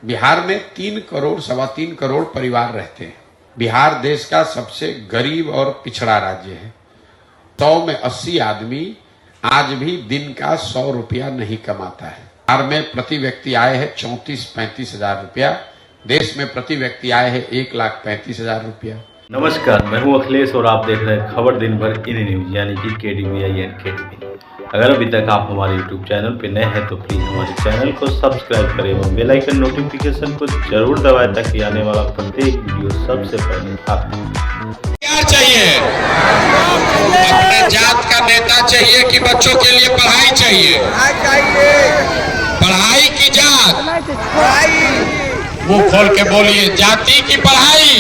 बिहार में 3 करोड़ 3.25 करोड़ परिवार रहते हैं। बिहार देश का सबसे गरीब और पिछड़ा राज्य है। 100 में 80 आदमी आज भी दिन का 100 रुपया नहीं कमाता है। बिहार में प्रति व्यक्ति आय है 34-35 हजार रुपया। देश में प्रति व्यक्ति आय है 1,35,000 रुपया। नमस्कार, मैं हूं अखिलेश और आप देख रहे हैं खबर दिन भर इन न्यूज यानी कि KDVI। अगर अभी तक आप हमारे YouTube चैनल पर नए हैं तो प्लीज़ हमारे चैनल को सब्सक्राइब करें और बेल आइकन नोटिफिकेशन को जरूर दबाएं ताकि आने वाला प्रत्येक वीडियो सबसे पहले आप चाहिए। अपने जात का नेता चाहिए कि बच्चों के लिए पढ़ाई चाहिए? पढ़ाई की जात? मुंह खोल के बोलिए, जाति की पढ़ाई?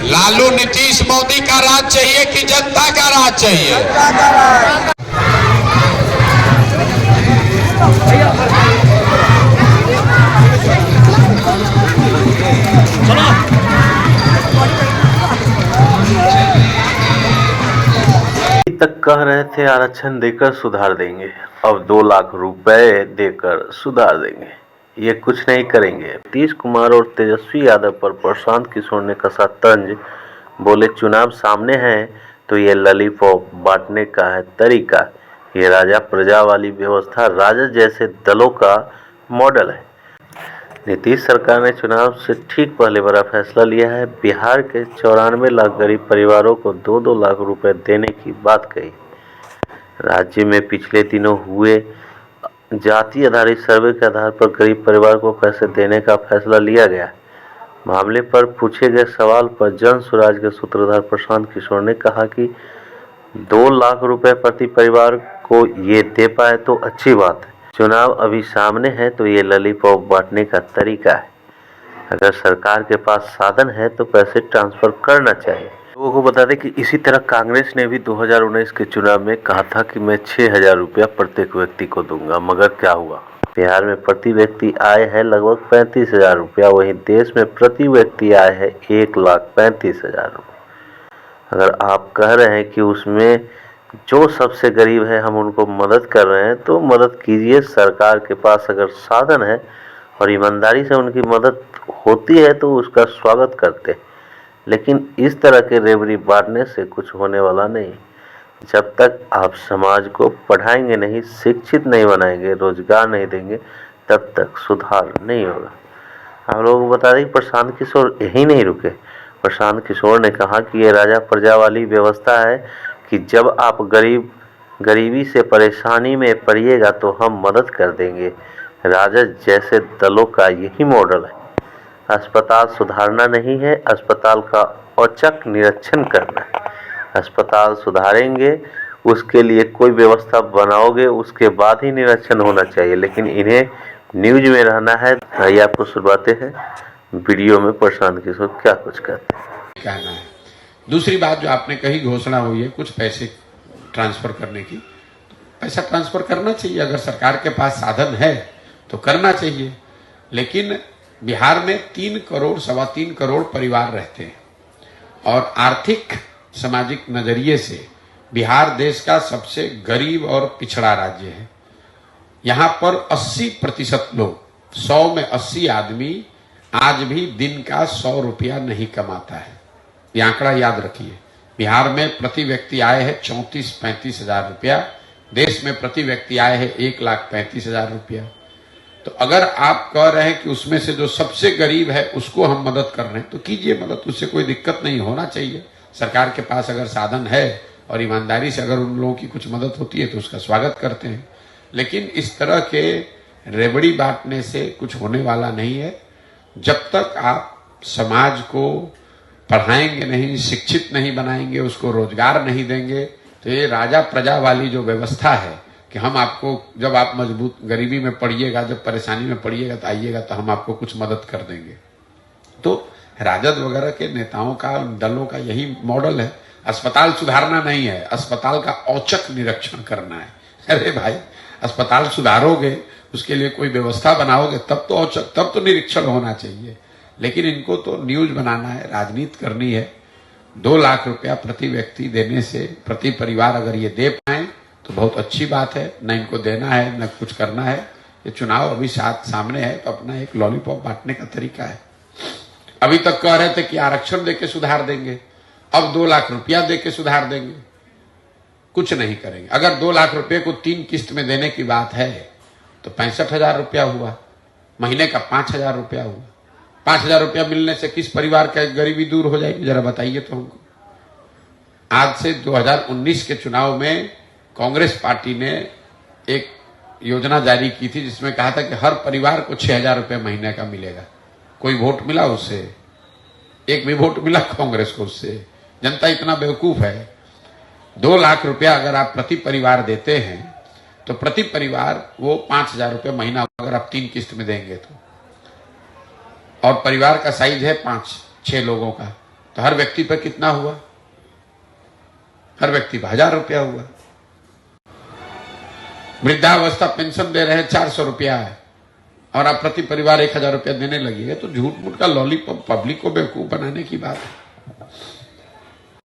लालू नीतीश मोदी का राज चाहिए कि जनता का राज चाहिए? तक कह रहे थे आरक्षण देकर सुधार देंगे, अब 2 लाख रुपए देकर सुधार देंगे। ये कुछ नहीं करेंगे। नीतीश कुमार और तेजस्वी यादव पर प्रशांत किशोर ने कसा तंज, बोले चुनाव सामने है तो ये लॉलीपॉप बांटने का है तरीका। ये राजा प्रजा वाली व्यवस्था राजद जैसे दलों का मॉडल है। नीतीश सरकार ने चुनाव से ठीक पहले बड़ा फैसला लिया है। बिहार के 94 लाख गरीब परिवारों को 2-2 लाख रुपए देने की बात कही। राज्य में पिछले दिनों हुए जाति आधारित सर्वे के आधार पर गरीब परिवार को पैसे देने का फैसला लिया गया। मामले पर पूछे गए सवाल पर जन स्वराज के सूत्रधार प्रशांत किशोर ने कहा कि 2 लाख रुपए प्रति परिवार को ये दे पाए तो अच्छी बात है। चुनाव अभी सामने है तो ये लॉलीपॉप बांटने का तरीका है। अगर सरकार के पास साधन है तो पैसे ट्रांसफर करना चाहिए। लोगों को बता दें कि इसी तरह कांग्रेस ने भी 2019 के चुनाव में कहा था कि मैं 6,000 रुपया प्रत्येक व्यक्ति को दूंगा, मगर क्या हुआ? बिहार में प्रति व्यक्ति आय है लगभग 35,000 रुपया, वहीं देश में प्रति व्यक्ति आय है 1,35,000 रुपये। अगर आप कह रहे हैं कि उसमें जो सबसे गरीब है हम उनको मदद कर रहे हैं तो मदद कीजिए। सरकार के पास अगर साधन है और ईमानदारी से उनकी मदद होती है तो उसका स्वागत करते हैं, लेकिन इस तरह के रेवड़ी बांटने से कुछ होने वाला नहीं। जब तक आप समाज को पढ़ाएंगे नहीं, शिक्षित नहीं बनाएंगे, रोजगार नहीं देंगे, तब तक सुधार नहीं होगा। आप लोगों को बता दें प्रशांत किशोर यही नहीं रुके। प्रशांत किशोर ने कहा कि ये राजा प्रजा वाली व्यवस्था है कि जब आप गरीबी से परेशानी में पड़िएगा तो हम मदद कर देंगे। राजद जैसे दलों का यही मॉडल है। अस्पताल सुधारना नहीं है, अस्पताल का औचक निरीक्षण करना है। अस्पताल सुधारेंगे, उसके लिए कोई व्यवस्था बनाओगे, उसके बाद ही निरीक्षण होना चाहिए, लेकिन इन्हें न्यूज में रहना है। आइए आपको सुनवाते हैं वीडियो में प्रशांत किशोर क्या कुछ कहते हैं। कहना है। दूसरी बात जो आपने कही, घोषणा हुई है कुछ पैसे ट्रांसफर करने की, पैसा ट्रांसफर करना चाहिए। अगर सरकार के पास साधन है तो करना चाहिए, लेकिन बिहार में 3 करोड़ 3.25 करोड़ परिवार रहते हैं और आर्थिक सामाजिक नजरिए से बिहार देश का सबसे गरीब और पिछड़ा राज्य है। यहाँ पर 80% लोग, 100 में 80 आदमी आज भी दिन का 100 रुपया नहीं कमाता है। ये आंकड़ा याद रखिए। बिहार में प्रति व्यक्ति आय है 34-35 हजार रुपया। देश में प्रति व्यक्ति आय है 1,35,000 रुपया। तो अगर आप कह रहे हैं कि उसमें से जो सबसे गरीब है उसको हम मदद कर रहे हैं तो कीजिए मदद, उससे कोई दिक्कत नहीं होना चाहिए। सरकार के पास अगर साधन है और ईमानदारी से अगर उन लोगों की कुछ मदद होती है तो उसका स्वागत करते हैं, लेकिन इस तरह के रेवड़ी बांटने से कुछ होने वाला नहीं है। जब तक आप समाज को पढ़ाएंगे नहीं, शिक्षित नहीं बनाएंगे, उसको रोजगार नहीं देंगे, तो ये राजा प्रजा वाली जो व्यवस्था है कि हम आपको, जब आप मजबूत गरीबी में पड़िएगा, जब परेशानी में पड़िएगा तो आइएगा तो हम आपको कुछ मदद कर देंगे। तो राजद वगैरह के नेताओं का, दलों का यही मॉडल है। अस्पताल सुधारना नहीं है, अस्पताल का औचक निरीक्षण करना है। अरे भाई, अस्पताल सुधारोगे, उसके लिए कोई व्यवस्था बनाओगे, तब तो औचक, तब तो निरीक्षण होना चाहिए। लेकिन इनको तो न्यूज बनाना है, राजनीति करनी है। 2 लाख रुपया प्रति व्यक्ति देने से, प्रति परिवार अगर ये दे पाए तो बहुत अच्छी बात है। न इनको देना है, न कुछ करना है, ये चुनाव अभी सामने है, तो अपना एक लॉलीपॉप बांटने का तरीका है। अभी तक कह रहे थे कि आरक्षण देके सुधार देंगे, अब 2 लाख रुपया देके सुधार देंगे। कुछ नहीं करेंगे। अगर 2 लाख रुपए को 3 किस्त में देने की बात है तो 65,000 रुपया हुआ, महीने का 5,000 रुपया हुआ। 5,000 रुपया मिलने से किस परिवार का गरीबी दूर हो जाएगी, जरा बताइए तो हमको। आज से 2019 के चुनाव में कांग्रेस पार्टी ने एक योजना जारी की थी जिसमें कहा था कि हर परिवार को 6,000 रुपये महीने का मिलेगा। कोई वोट मिला उससे? एक भी वोट मिला कांग्रेस को उससे? जनता इतना बेवकूफ है। 2 लाख रुपया अगर आप प्रति परिवार देते हैं तो प्रति परिवार वो 5,000 रुपये महीना अगर आप 3 किस्त में देंगे तो, और परिवार का साइज है 5-6 लोगों का, तो हर व्यक्ति पर कितना हुआ? हर व्यक्ति पर 1,000 रुपया हुआ। वृद्धावस्था पेंशन दे रहे हैं 400 रुपया है और आप प्रति परिवार 1,000 रुपया देने लगिएगा, तो झूठ मूठ का लॉलीपॉप पब्लिक को बेवकूफ बनाने की बात है।